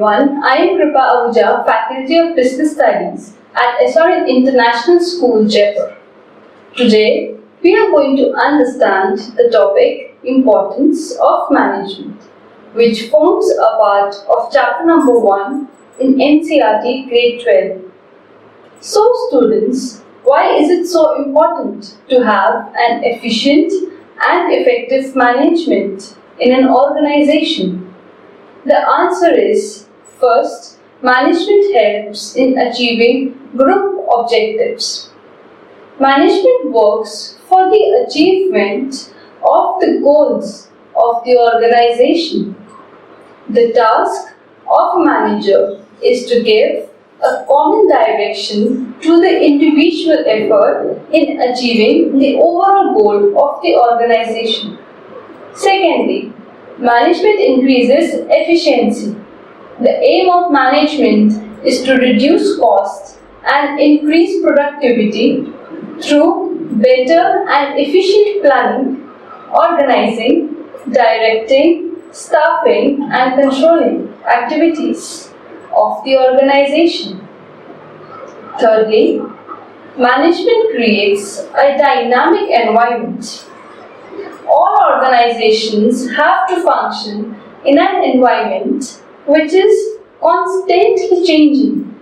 everyone, I am Kripa Ahuja, Faculty of Business Studies at SRN International School, Jaipur. Today, we are going to understand the topic Importance of Management, which forms a part of chapter number 1 in NCERT grade 12. So students, why is it so important to have an efficient and effective management in an organization? The answer is, first, management helps in achieving group objectives. Management works for the achievement of the goals of the organization. The task of a manager is to give a common direction to the individual effort in achieving the overall goal of the organization. Secondly, management increases efficiency. The aim of management is to reduce costs and increase productivity through better and efficient planning, organizing, directing, staffing and controlling activities of the organization. Thirdly, management creates a dynamic environment. All organizations have to function in an environment which is constantly changing.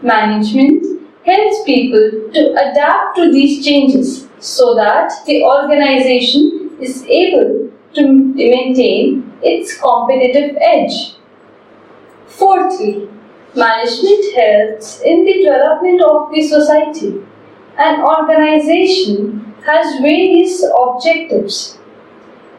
Management helps people to adapt to these changes so that the organization is able to maintain its competitive edge. Fourthly, management helps in the development of the society. An organization has various objectives.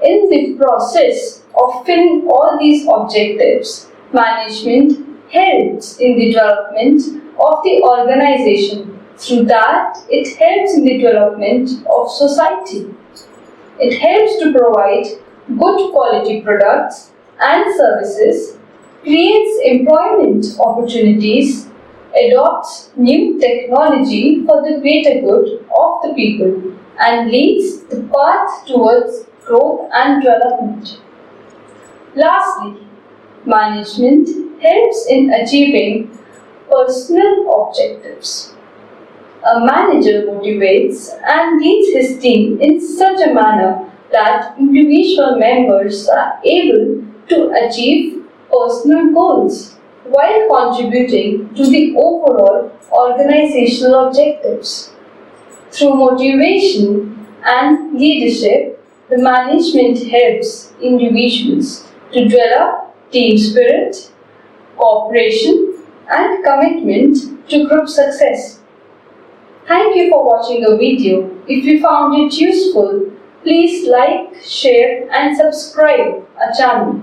In the process of filling all these objectives, management helps in the development of the organization. Through that, it helps in the development of society. It helps to provide good quality products and services, creates employment opportunities, adopts new technology for the greater good of the people, and leads the path towards growth and development. Lastly, management helps in achieving personal objectives. A manager motivates and leads his team in such a manner that individual members are able to achieve personal goals while contributing to the overall organizational objectives. Through motivation and leadership, the management helps individuals to develop team spirit, cooperation, and commitment to group success. Thank you for watching the video. If you found it useful, please like, share, and subscribe our channel.